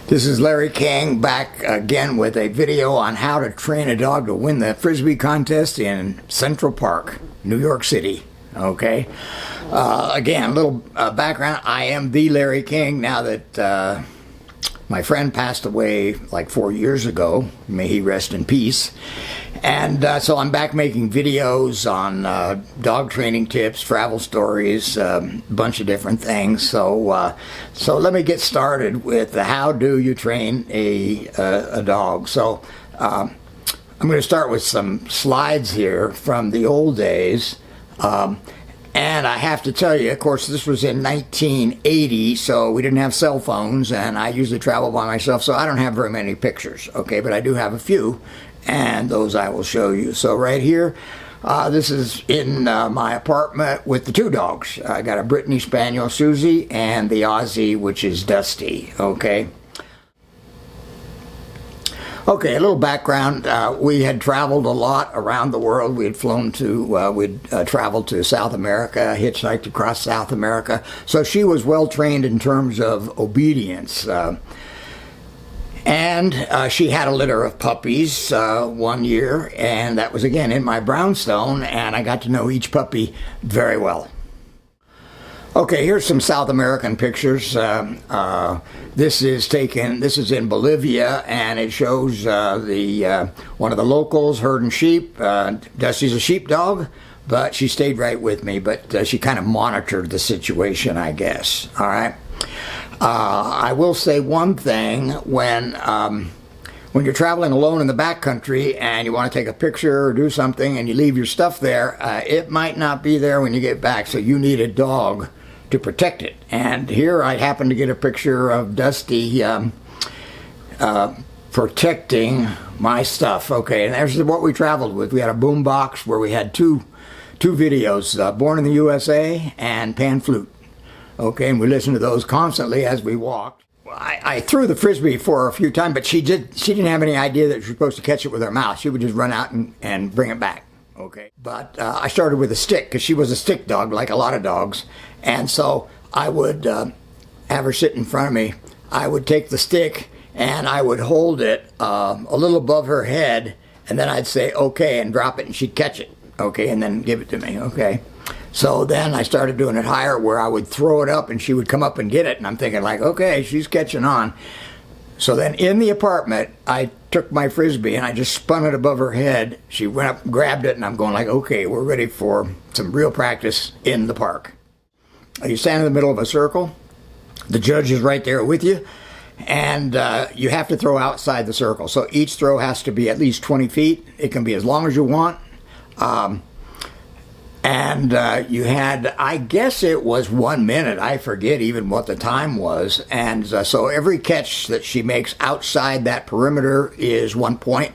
This is Larry King back again with a video on how to train a dog to win the Friisbee contest in Central Park, New York City. Okay. Again, a little background. I am the Larry King now that my friend passed away like 4 years ago. May he rest in peace. And so I'm back making videos on dog training tips, travel stories, a bunch of different things. So let me get started with how do you train a dog. So I'm going to start with some slides here from the old days. And I have to tell you, of course, this was in 1980, so we didn't have cell phones, and I usually travel by myself, so I don't have very many pictures, okay, but I do have a few, and those I will show you. So right here, this is in my apartment with the two dogs. I got a Brittany Spaniel, Susie, and the Aussie, which is Dusty, okay. Okay, a little background. We had traveled a lot around the world. We had flown to, we'd traveled to South America, hitchhiked across South America. So she was well trained in terms of obedience. And she had a litter of puppies 1 year, and that was again in my brownstone, and I got to know each puppy very well. Okay, here's some South American pictures. This is in Bolivia, and it shows one of the locals herding sheep. Dusty's a sheepdog, but she stayed right with me, but she kind of monitored the situation, I guess. All right. I will say one thing: when you're traveling alone in the backcountry and you want to take a picture or do something and you leave your stuff there, it might not be there when you get back, so you need a dog to protect it. And here I happen to get a picture of Dusty protecting my stuff. Okay, and there's what we traveled with. We had a boom box where we had two videos, Born in the USA and Pan Flute. Okay, and we listened to those constantly as we walked. I threw the Friisbee for her a few times, but she didn't have any idea that she was supposed to catch it with her mouth. She would just run out and bring it back. Okay, but I started with a stick because she was a stick dog, like a lot of dogs, and so I would have her sit in front of me. I would take the stick and I would hold it a little above her head, and then I'd say okay and drop it, and she'd catch it, okay, and then give it to me, okay. So then I started doing it higher, where I would throw it up and she would come up and get it, and I'm thinking like, okay, she's catching on. So then in the apartment, I took my Friisbee and I just spun it above her head. She went up and grabbed it, and I'm going like, okay, we're ready for some real practice in the park. You stand in the middle of a circle. The judge is right there with you, and you have to throw outside the circle. So each throw has to be at least 20 feet. It can be as long as you want. You had, I guess it was 1 minute, I forget even what the time was, and so every catch that she makes outside that perimeter is 1 point.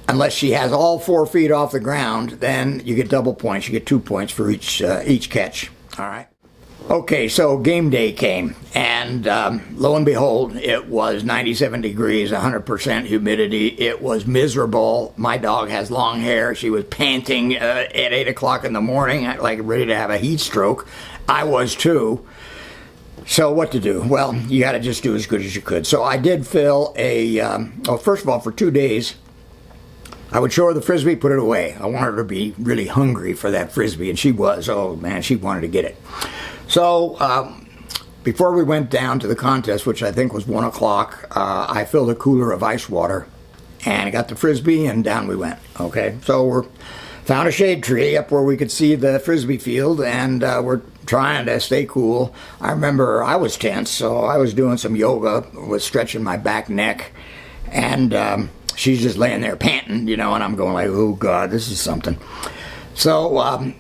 Unless she has all 4 feet off the ground, then you get double points. You get 2 points for each catch. All right. Okay, so game day came, and lo and behold, it was 97 degrees, 100% humidity. It was miserable. My dog has long hair. She was panting at 8 o'clock in the morning, like ready to have a heat stroke. I was too. So what to do? Well, you got to just do as good as you could. So I did fill first of all, for 2 days, I would show her the Friisbee, put it away. I wanted her to be really hungry for that Friisbee, and she was. Oh, man, she wanted to get it. So before we went down to the contest, which I think was 1 o'clock, I filled a cooler of ice water, and I got the Friisbee, and down we went. Okay, so we found a shade tree up where we could see the Friisbee field, and we're trying to stay cool. I remember I was tense, so I was doing some yoga, was stretching my back, neck, and she's just laying there panting, you know, and I'm going like, oh God, this is something. So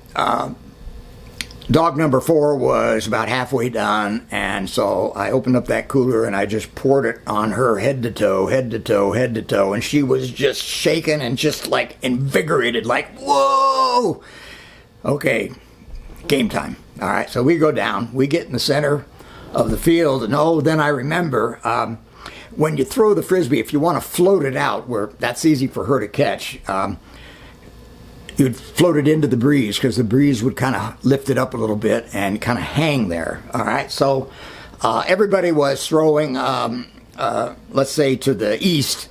dog number 4 was about halfway done, and so I opened up that cooler and I just poured it on her head to toe, head to toe, head to toe, and she was just shaking and just like invigorated, like, whoa! Okay, game time. All right, so we go down, we get in the center of the field, and then I remember, when you throw the Friisbee, if you want to float it out, where that's easy for her to catch, you'd float it into the breeze, because the breeze would kind of lift it up a little bit and kind of hang there. All right, so everybody was throwing let's say to the east,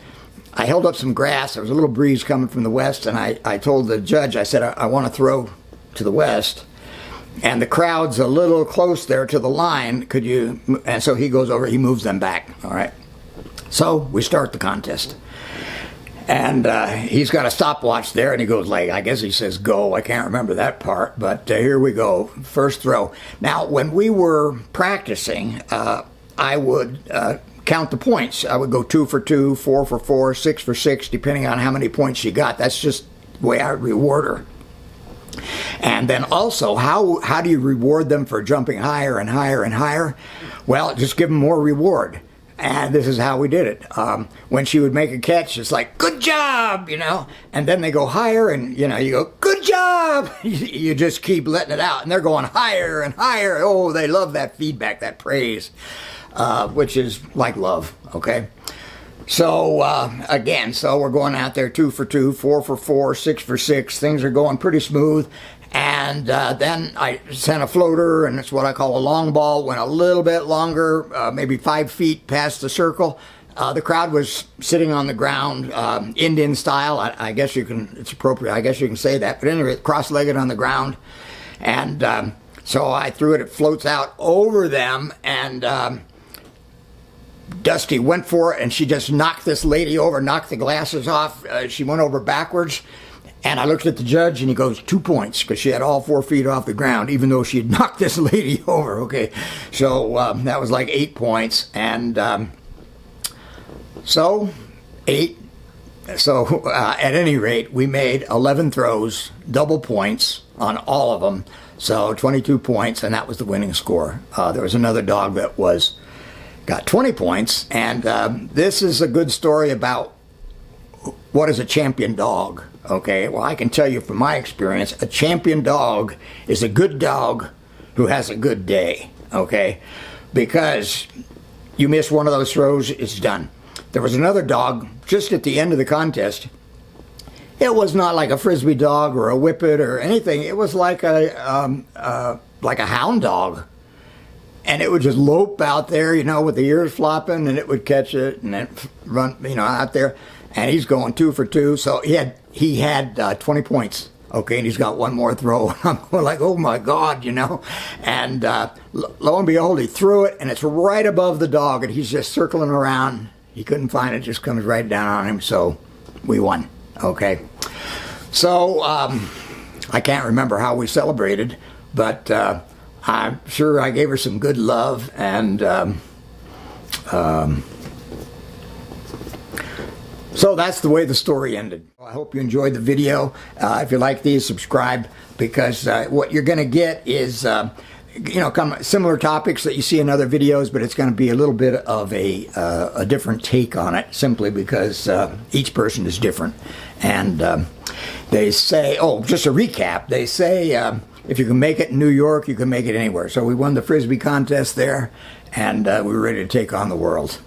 I held up some grass. There was a little breeze coming from the west, and I told the judge, I said, I want to throw to the west. And the crowd's a little close there to the line. Could you? And so he goes over, he moves them back. All right. So we start the contest. And he's got a stopwatch there, and he goes like, I guess he says go. I can't remember that part, but here we go. First throw. Now, when we were practicing, I would count the points. I would go 2 for 2, 4 for 4, 6 for 6, depending on how many points she got. That's just the way I reward her. And then also, how do you reward them for jumping higher and higher and higher? Well, just give them more reward. And this is how we did it. When she would make a catch, it's like, good job, you know. And then they go higher and, you know, you go, good job. You just keep letting it out. And they're going higher and higher. Oh, they love that feedback, that praise, which is like love, okay? So, again, so we're going out there 2 for 2, 4 for 4, 6 for 6. Things are going pretty smooth. And then I sent a floater, and it's what I call a long ball, went a little bit longer, maybe 5 feet past the circle. The crowd was sitting on the ground, Indian style. I guess you can, it's appropriate, I guess you can say that. But anyway, cross-legged on the ground. And so I threw it, it floats out over them, and Dusty went for it, and she just knocked this lady over, knocked the glasses off. She went over backwards. And I looked at the judge, and he goes, 2 points, because she had all 4 feet off the ground, even though she had knocked this lady over, okay? So that was like 8 points. And so 8. So at any rate, we made 11 throws, double points on all of them. So 22 points, and that was the winning score. There was another dog that got 20 points. And this is a good story about what is a champion dog. Okay, well, I can tell you from my experience, a champion dog is a good dog who has a good day, okay? Because you miss one of those throws, it's done. There was another dog just at the end of the contest. It was not like a Friisbee dog or a whippet or anything. It was like a hound dog. And it would just lope out there, you know, with the ears flopping, and it would catch it and then run, you know, out there. And he's going 2 for 2, so he had 20 points, okay, and he's got one more throw. I'm going like, oh my God, you know, and lo and behold, he threw it, and it's right above the dog, and he's just circling around. He couldn't find it, just comes right down on him, so we won, okay. So I can't remember how we celebrated, but I'm sure I gave her some good love, and so that's the way the story ended. I hope you enjoyed the video. If you like these, subscribe, because what you're going to get is, you know, similar topics that you see in other videos, but it's going to be a little bit of a different take on it, simply because each person is different. And they say, oh, just a recap, they say if you can make it in New York, you can make it anywhere. So we won the Friisbee contest there, and we were ready to take on the world.